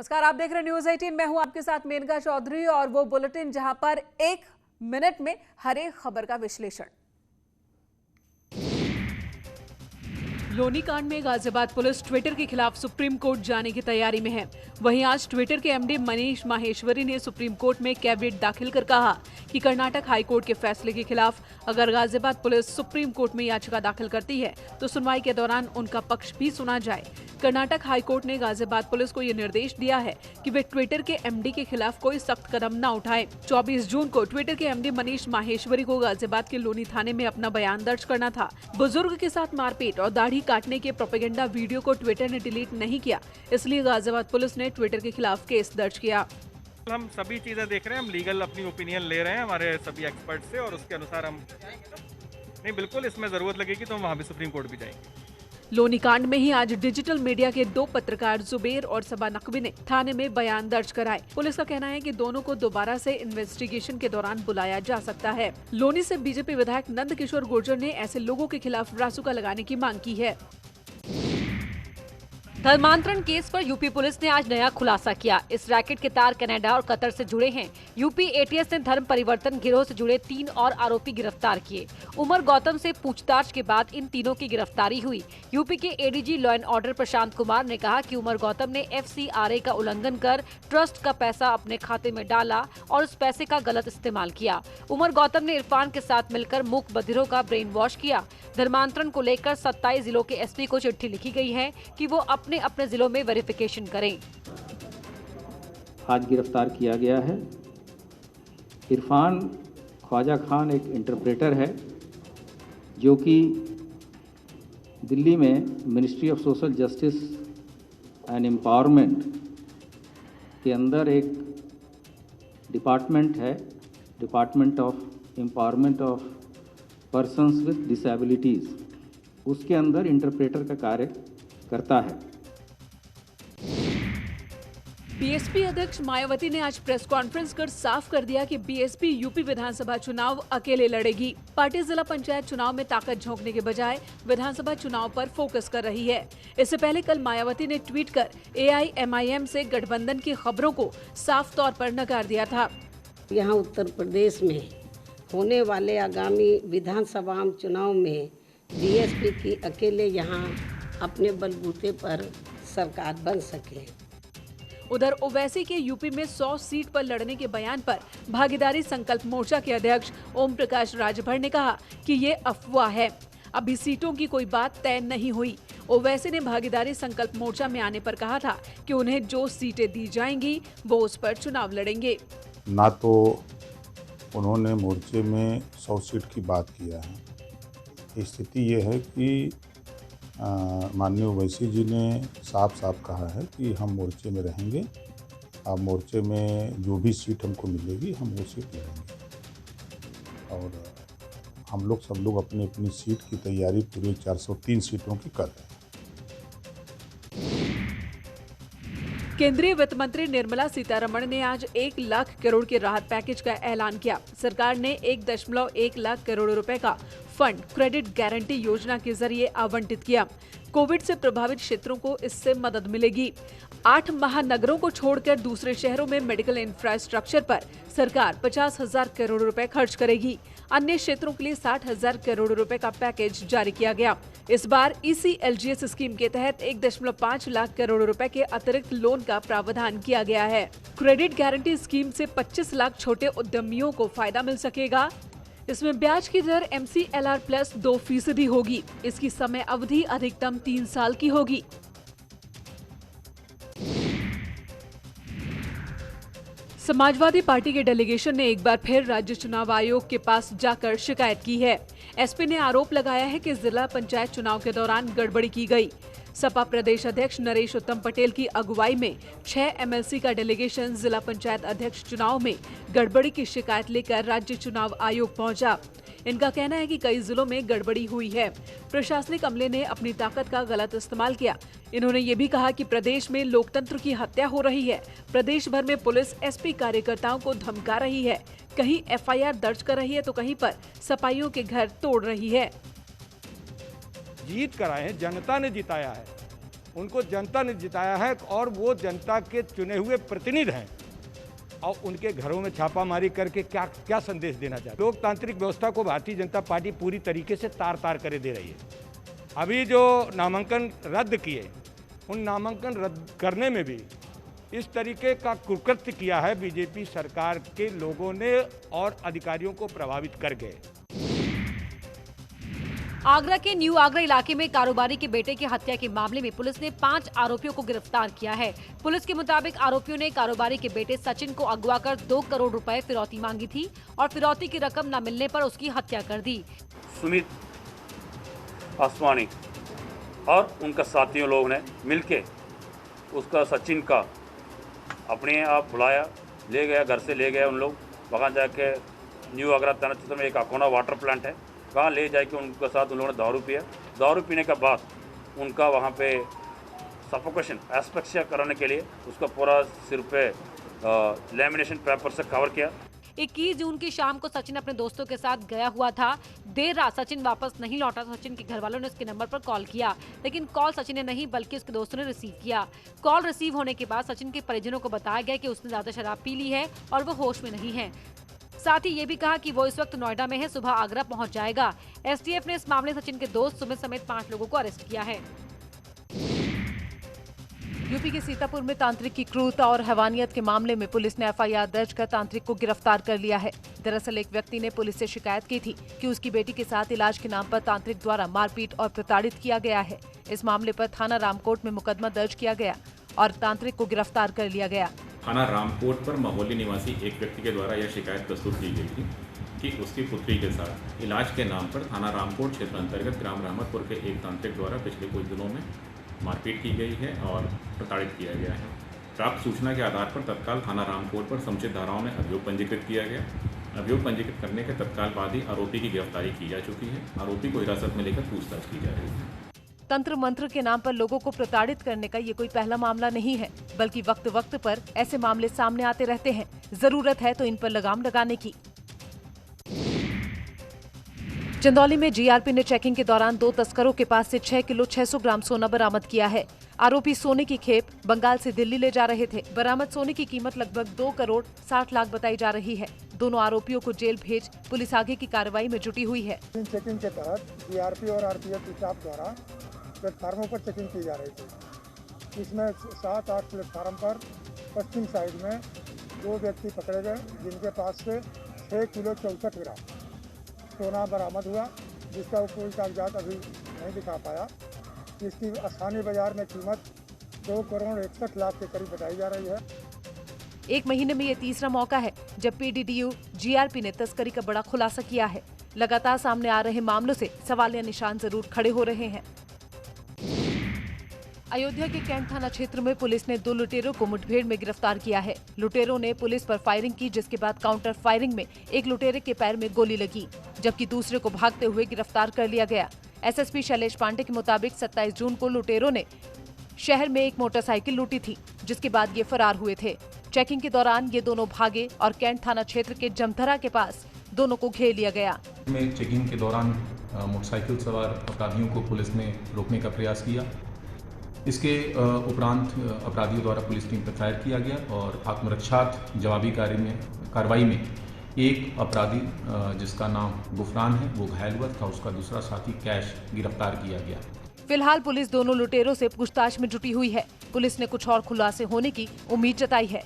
नमस्कार, आप देख रहे हैं न्यूज 18। मैं हूं आपके साथ मेनका चौधरी और वो बुलेटिन जहां पर एक मिनट में हर एक खबर का विश्लेषण। लोनी कांड में गाजियाबाद पुलिस ट्विटर के खिलाफ सुप्रीम कोर्ट जाने की तैयारी में है। वहीं आज ट्विटर के एमडी मनीष माहेश्वरी ने सुप्रीम कोर्ट में कैविएट दाखिल कर कहा कि कर्नाटक हाई कोर्ट के फैसले के खिलाफ अगर गाजियाबाद पुलिस सुप्रीम कोर्ट में याचिका दाखिल करती है तो सुनवाई के दौरान उनका पक्ष भी सुना जाए। कर्नाटक हाई कोर्ट ने गाजियाबाद पुलिस को ये निर्देश दिया है कि वे ट्विटर के एमडी के खिलाफ कोई सख्त कदम न उठाएं। 24 जून को ट्विटर के एमडी मनीष माहेश्वरी को गाजियाबाद के लोनी थाने में अपना बयान दर्ज करना था। बुजुर्ग के साथ मारपीट और दाढ़ी काटने के प्रोपेगेंडा वीडियो को ट्विटर ने डिलीट नहीं किया, इसलिए गाजियाबाद पुलिस ने ट्विटर के खिलाफ केस दर्ज किया। हम सभी चीजें देख रहे हैं, हम लीगल अपनी ओपिनियन ले रहे हैं हमारे सभी एक्सपर्ट से और उसके अनुसार हम नहीं, बिल्कुल इसमें जरूरत लगेगी तो हम वहाँ भी सुप्रीम कोर्ट भी जाएंगे। लोनी कांड में ही आज डिजिटल मीडिया के 2 पत्रकार जुबेर और सबा नकवी ने थाने में बयान दर्ज कराए। पुलिस का कहना है कि दोनों को दोबारा से इन्वेस्टिगेशन के दौरान बुलाया जा सकता है। लोनी से बीजेपी विधायक नंद किशोर गुर्जर ने ऐसे लोगों के खिलाफ रासुका लगाने की मांग की है। धर्मांतरण केस पर यूपी पुलिस ने आज नया खुलासा किया। इस रैकेट के तार कनाडा और कतर से जुड़े हैं। यूपी एटीएस ने धर्म परिवर्तन गिरोह से जुड़े 3 और आरोपी गिरफ्तार किए। उमर गौतम से पूछताछ के बाद इन तीनों की गिरफ्तारी हुई। यूपी के ADG law and order Prashant Kumar ने कहा कि उमर गौतम ने FCRA का उल्लंघन कर ट्रस्ट का पैसा अपने खाते में डाला और उस पैसे का गलत इस्तेमाल किया। उमर गौतम ने इरफान के साथ मिलकर मूक बधिरों का ब्रेन वॉश किया। धर्मांतरण को लेकर 27 जिलों के SP को चिट्ठी लिखी गई है कि वो अपने जिलों में वेरिफिकेशन करें। आज गिरफ्तार किया गया है। इरफान ख्वाजा खान एक इंटरप्रेटर है जो कि दिल्ली में ministry of social justice and empowerment के अंदर एक डिपार्टमेंट है, department of empowerment of persons with disabilities, उसके अंदर इंटरप्रेटर का कार्य करता है। बीएसपी अध्यक्ष मायावती ने आज प्रेस कॉन्फ्रेंस कर साफ कर दिया कि बीएसपी यूपी विधानसभा चुनाव अकेले लड़ेगी। पार्टी जिला पंचायत चुनाव में ताकत झोंकने के बजाय विधानसभा चुनाव पर फोकस कर रही है। इससे पहले कल मायावती ने ट्वीट कर AIMIM से गठबंधन की खबरों को साफ तौर पर नकार दिया था। यहाँ उत्तर प्रदेश में होने वाले आगामी विधानसभा चुनाव में बीएसपी की अकेले यहाँ अपने बलबूते पर सरकार बन सके। उधर ओवैसी के यूपी में 100 सीट पर लड़ने के बयान पर भागीदारी संकल्प मोर्चा के अध्यक्ष ओम प्रकाश राजभर ने कहा कि ये अफवाह है, अभी सीटों की कोई बात तय नहीं हुई। ओवैसी ने भागीदारी संकल्प मोर्चा में आने पर कहा था कि उन्हें जो सीटें दी जाएंगी वो उस पर चुनाव लड़ेंगे। ना तो उन्होंने मोर्चे में 100 सीट की बात किया है। स्थिति ये है कि माननीय ओवैसी जी ने साफ साफ कहा है कि हम मोर्चे में रहेंगे, अब मोर्चे में जो भी सीट हमको मिलेगी हम वो सीट लड़ेंगे और हम लोग सब लोग अपनी अपनी सीट की तैयारी पूरे 403 सीटों की कर रहे हैं। केंद्रीय वित्त मंत्री निर्मला सीतारमण ने आज 1 लाख करोड़ के राहत पैकेज का ऐलान किया। सरकार ने 1.1 लाख करोड़ रुपए का फंड क्रेडिट गारंटी योजना के जरिए आवंटित किया। कोविड से प्रभावित क्षेत्रों को इससे मदद मिलेगी। 8 महानगरों को छोड़कर दूसरे शहरों में मेडिकल इंफ्रास्ट्रक्चर पर सरकार 50,000 करोड़ रुपए खर्च करेगी। अन्य क्षेत्रों के लिए 60,000 करोड़ रुपए का पैकेज जारी किया गया। इस बार ECLGS स्कीम के तहत 1.5 लाख करोड़ रुपए के अतिरिक्त लोन का प्रावधान किया गया है। क्रेडिट गारंटी स्कीम से 25 लाख छोटे उद्यमियों को फायदा मिल सकेगा। इसमें ब्याज की दर MCLR प्लस 2% होगी। इसकी समय अवधि अधिकतम 3 साल की होगी। समाजवादी पार्टी के डेलीगेशन ने एक बार फिर राज्य चुनाव आयोग के पास जाकर शिकायत की है। SP ने आरोप लगाया है कि जिला पंचायत चुनाव के दौरान गड़बड़ी की गई। सपा प्रदेश अध्यक्ष नरेश उत्तम पटेल की अगुवाई में 6 MLC का डेलीगेशन जिला पंचायत अध्यक्ष चुनाव में गड़बड़ी की शिकायत लेकर राज्य चुनाव आयोग पहुंचा। इनका कहना है कि कई जिलों में गड़बड़ी हुई है। प्रशासनिक अमले ने अपनी ताकत का गलत इस्तेमाल किया। इन्होंने ये भी कहा कि प्रदेश में लोकतंत्र की हत्या हो रही है। प्रदेश भर में पुलिस SP कार्यकर्ताओं को धमका रही है, कहीं FIR दर्ज कर रही है तो कहीं पर सपाइयों के घर तोड़ रही है। जीत कराए हैं, जनता ने जिताया है। उनको जनता ने जिताया है और वो जनता के चुने हुए प्रतिनिधि हैं और उनके घरों में छापामारी करके क्या संदेश देना चाहते हैं। लोकतांत्रिक व्यवस्था को भारतीय जनता पार्टी पूरी तरीके से तार करे दे रही है। अभी जो नामांकन रद्द किए, उन नामांकन रद्द करने में भी इस तरीके का कुकृत्य किया है बीजेपी सरकार के लोगों ने और अधिकारियों को प्रभावित कर गए। आगरा के न्यू आगरा इलाके में कारोबारी के बेटे की हत्या के मामले में पुलिस ने 5 आरोपियों को गिरफ्तार किया है। पुलिस के मुताबिक आरोपियों ने कारोबारी के बेटे सचिन को अगवा कर 2 करोड़ रुपए फिरौती मांगी थी और फिरौती की रकम न मिलने पर उसकी हत्या कर दी। सुमित आसवानी और उनका साथियों लोग ने मिलके उसका सचिन का अपने आप बुलाया, ले गया, घर से ले गया उन लोग। वहाँ जाके न्यू आगरा थाना क्षेत्र में एक अकोना वाटर प्लांट है, वहाँ ले जाके उनके साथ उन लोगों ने दारू पिया। दारू पीने के बाद उनका वहाँ पे सफोकेशन एस्पेक्सिया कराने के लिए उसका पूरा सिर पे लैमिनेशन पेपर से कवर किया। 21 जून की शाम को सचिन अपने दोस्तों के साथ गया हुआ था। देर रात सचिन वापस नहीं लौटा तो सचिन के घर वालों ने उसके नंबर पर कॉल किया, लेकिन कॉल सचिन ने नहीं बल्कि उसके दोस्तों ने रिसीव किया। कॉल रिसीव होने के बाद सचिन के परिजनों को बताया गया कि उसने ज्यादा शराब पी ली है और वो होश में नहीं है। साथ ही ये भी कहा कि वो इस वक्त नोएडा में है, सुबह आगरा पहुंच जाएगा। एसटीएफ ने इस मामले में सचिन के दोस्त सुमित समेत 5 लोगों को अरेस्ट किया है। यूपी के सीतापुर में तांत्रिक की क्रूरता और हैवानियत के मामले में पुलिस ने एफआईआर दर्ज कर तांत्रिक को गिरफ्तार कर लिया है। दरअसल एक व्यक्ति ने पुलिस से शिकायत की थी कि उसकी बेटी के साथ इलाज के नाम पर तांत्रिक द्वारा मारपीट और प्रताड़ित किया गया है। इस मामले पर थाना रामकोट में मुकदमा दर्ज किया गया और तांत्रिक को गिरफ्तार कर लिया गया। थाना रामकोट पर महोली निवासी एक व्यक्ति के द्वारा यह शिकायत प्रस्तुत की गई थी कि उसकी पुत्री के साथ इलाज के नाम पर थाना रामकोट क्षेत्र अंतर्गत ग्राम रहमतपुर के एक तांत्रिक द्वारा पिछले कुछ दिनों में मारपीट की गई है और प्रताड़ित किया गया है। प्राप्त सूचना के आधार पर तत्काल थाना रामकोट पर समुचित धाराओं में अभियोग पंजीकृत किया गया। अभियोग पंजीकृत करने के तत्काल बाद ही आरोपी की गिरफ्तारी की जा चुकी है। आरोपी को हिरासत में लेकर पूछताछ की जा रही है। तंत्र मंत्र के नाम पर लोगों को प्रताड़ित करने का ये कोई पहला मामला नहीं है, बल्कि वक्त वक्त पर ऐसे मामले सामने आते रहते हैं। जरूरत है तो इन पर लगाम लगाने की। चंदौली में जीआरपी ने चेकिंग के दौरान 2 तस्करों के पास से 6 किलो 600 ग्राम सोना बरामद किया है। आरोपी सोने की खेप बंगाल से दिल्ली ले जा रहे थे। बरामद सोने की कीमत लगभग 2 करोड़ 60 लाख बताई जा रही है। दोनों आरोपियों को जेल भेज पुलिस आगे की कार्रवाई में जुटी हुई है। चेकिंग के तहत जीआरपी और आरपीएफ की स्टाफ द्वारा प्लेटफार्मों पर चेकिंग की जा रही थी। इसमें 7-8 प्लेटफार्म पर पश्चिम साइड में 2 व्यक्ति पकड़े गए, जिनके पास से 6 किलो 64 ग्राम सोना बरामद हुआ, जिसका कोई कागजात अभी नहीं दिखा पाया। इसकी स्थानीय बाजार में कीमत 2 करोड़ 61 लाख के करीब बताई जा रही है। एक महीने में ये तीसरा मौका है जब पीडीडीयू जीआरपी ने तस्करी का बड़ा खुलासा किया है। लगातार सामने आ रहे मामलों से सवालिया निशान जरूर खड़े हो रहे हैं। अयोध्या के कैंट थाना क्षेत्र में पुलिस ने 2 लुटेरों को मुठभेड़ में गिरफ्तार किया है। लुटेरों ने पुलिस पर फायरिंग की, जिसके बाद काउंटर फायरिंग में एक लुटेरे के पैर में गोली लगी, जबकि दूसरे को भागते हुए गिरफ्तार कर लिया गया। एसएसपी शैलेश पांडे के मुताबिक 27 जून को लुटेरों ने शहर में एक मोटरसाइकिल लूटी थी, जिसके बाद ये फरार हुए थे। चेकिंग के दौरान ये दोनों भागे और कैंट थाना क्षेत्र के जमथरा के पास दोनों को घेर लिया गया। चेकिंग के दौरान मोटरसाइकिल सवार अपराधियों को पुलिस ने रोकने का प्रयास किया। इसके उपरांत अपराधियों द्वारा पुलिस टीम पर फायर किया गया और आत्मरक्षार्थ जवाबी कार्रवाई में एक अपराधी जिसका नाम गुफरान है वो घायल हुआ था, उसका दूसरा साथी कैश गिरफ्तार किया गया। फिलहाल पुलिस दोनों लुटेरों से पूछताछ में जुटी हुई है। पुलिस ने कुछ और खुलासे होने की उम्मीद जताई है।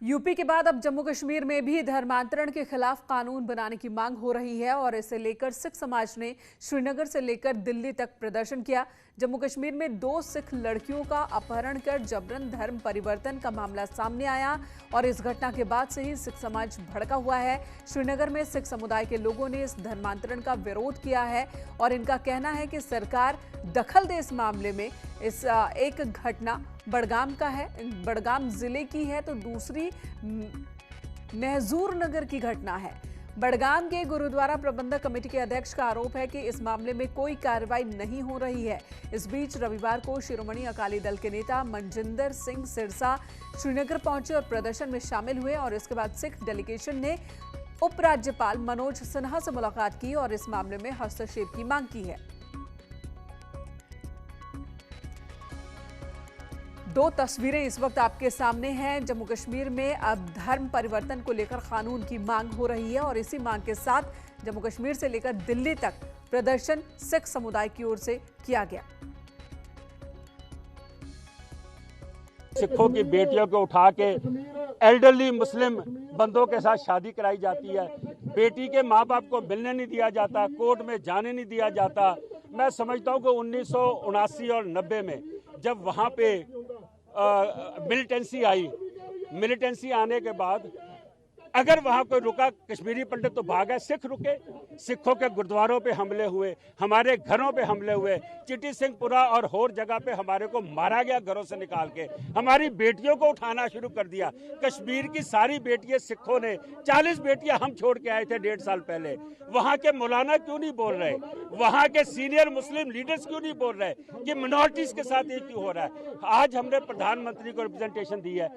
यूपी के बाद अब जम्मू कश्मीर में भी धर्मांतरण के खिलाफ कानून बनाने की मांग हो रही है और इसे लेकर सिख समाज ने श्रीनगर से लेकर दिल्ली तक प्रदर्शन किया। जम्मू कश्मीर में 2 सिख लड़कियों का अपहरण कर जबरन धर्म परिवर्तन का मामला सामने आया और इस घटना के बाद से ही सिख समाज भड़का हुआ है। श्रीनगर में सिख समुदाय के लोगों ने इस धर्मांतरण का विरोध किया है और इनका कहना है कि सरकार दखल दे इस मामले में। इस एक घटना बड़गाम का है, बड़गाम जिले की है, तो दूसरी महजूर नगर की घटना है। बड़गाम के गुरुद्वारा प्रबंधक कमेटी के अध्यक्ष का आरोप है कि इस मामले में कोई कार्रवाई नहीं हो रही है। इस बीच रविवार को शिरोमणि अकाली दल के नेता मनजिंदर सिंह सिरसा श्रीनगर पहुंचे और प्रदर्शन में शामिल हुए और इसके बाद सिख डेलीगेशन ने उपराज्यपाल मनोज सिन्हा से मुलाकात की और इस मामले में हस्तक्षेप की मांग की है। दो तस्वीरें इस वक्त आपके सामने हैं। जम्मू कश्मीर में अब धर्म परिवर्तन को लेकर कानून की मांग हो रही है और इसी मांग के साथ जम्मू कश्मीर से लेकर दिल्ली तक प्रदर्शन सिख समुदाय की ओर से किया गया। सिखों की बेटियों को उठा के एल्डरली मुस्लिम बंदों के साथ शादी कराई जाती है। बेटी के माँ बाप को मिलने नहीं दिया जाता, कोर्ट में जाने नहीं दिया जाता। मैं समझता हूँ कि 1979 और 90 में जब वहाँ पे मिलिटेंसी आने के बाद अगर वहाँ कोई रुका कश्मीरी पंडित तो भागा, सिख रुके। सिखों के गुरुद्वारों पे हमले हुए, हमारे घरों पे हमले हुए। चिटी सिंहपुरा और होर जगह पे हमारे को मारा गया घरों से निकाल के। हमारी बेटियों को उठाना शुरू कर दिया। कश्मीर की सारी बेटियां सिखों ने, 40 बेटियां हम छोड़ के आए थे 1.5 साल पहले। वहाँ के मौलाना क्यों नहीं बोल रहे? वहाँ के सीनियर मुस्लिम लीडर्स क्यों नहीं बोल रहे कि मिनॉरिटीज के साथ ये क्यों हो रहा है? आज हमने प्रधानमंत्री को रिप्रेजेंटेशन दी है।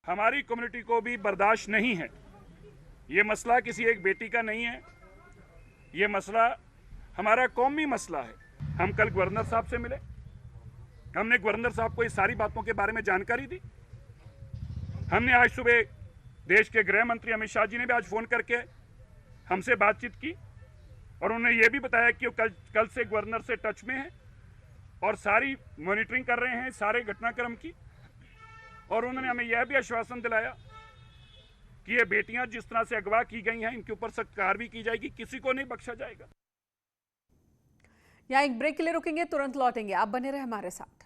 हमारी कम्युनिटी को भी बर्दाश्त नहीं है। ये मसला किसी एक बेटी का नहीं है, ये मसला हमारा कौमी मसला है। हम कल गवर्नर साहब से मिले, हमने गवर्नर साहब को इस सारी बातों के बारे में जानकारी दी। हमने आज सुबह देश के गृह मंत्री अमित शाह जी ने भी आज फ़ोन करके हमसे बातचीत की और उन्होंने ये भी बताया कि वो कल से गवर्नर से टच में है और सारी मॉनिटरिंग कर रहे हैं सारे घटनाक्रम की। और उन्होंने हमें यह भी आश्वासन दिलाया कि ये बेटियां जिस तरह से अगवा की गई हैं इनके ऊपर सख्त कार्रवाई की जाएगी, किसी को नहीं बख्शा जाएगा। यहाँ एक ब्रेक के लिए रुकेंगे, तुरंत लौटेंगे। आप बने रहे हमारे साथ।